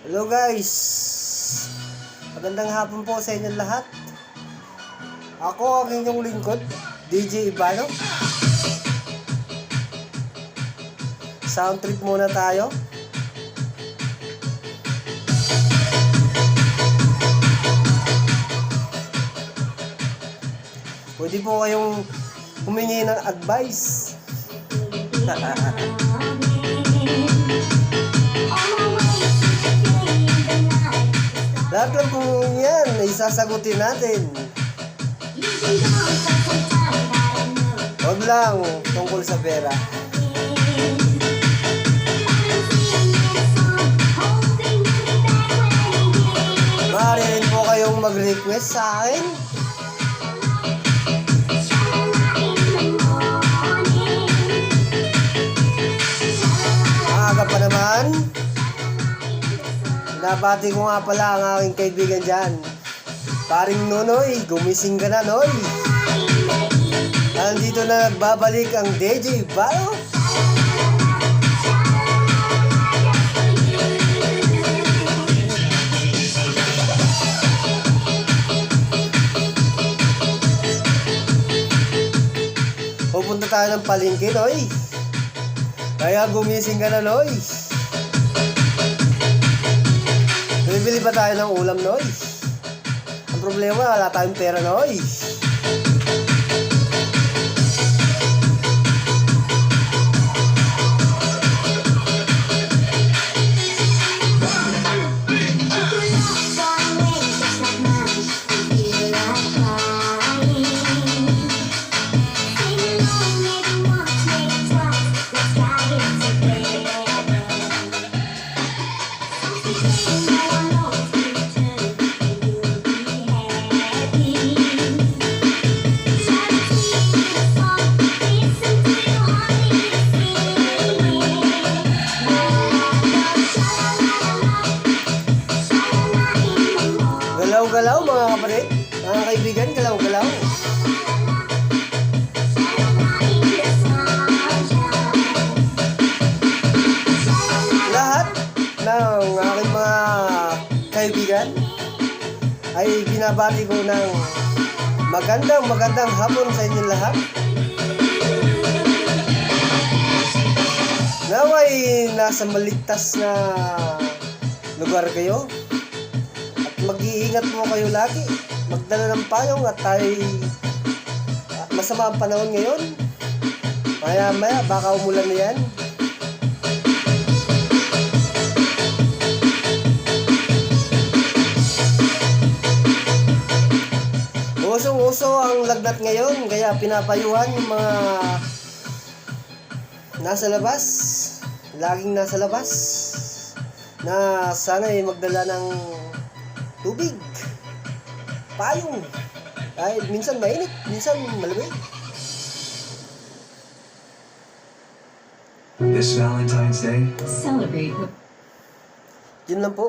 Hello guys, magandang hapon po sa inyong lahat. Ako ang inyong lingkod, DJ Ibano. Sound trip muna tayo. Pwede po kayong humingi ng advice. Lahat lang kung yan, ay sasagutin natin. Huwag lang tungkol sa pera. Maaari rin po kayong mag-request sa akin. Maaga pa naman. Nabati ko nga pala ang aking kaibigan dyan. Paring Nonoy, gumising ka na, Noy. Nandito na nagbabalik ang DJ Ibano. Pupunta tayo ng palengke, Noy. Kaya gumising ka na, Noy. Bibili ba tayo ng ulam, Noy? Ang problema, wala tayong pera, Noy. Galaw-galaw mga kapatid, mga kaibigan, galaw-galaw. Lahat ng aking mga kaibigan ay binabati ko ng magandang hapon sa inyong lahat. Naway nasa maligtas na lugar kayo. Mag-iingat po kayo lagi. Magdala ng payong at tayo masama ang panahon ngayon. Maya baka umulan na yan. Usong-uso ang lagnat ngayon, kaya pinapayuhan yung mga nasa labas, laging nasa labas, na sana ay magdala ng tubig, payong, dahil minsan mainit, minsan malamig. This Valentine's Day, Celebrate with Yun lang po.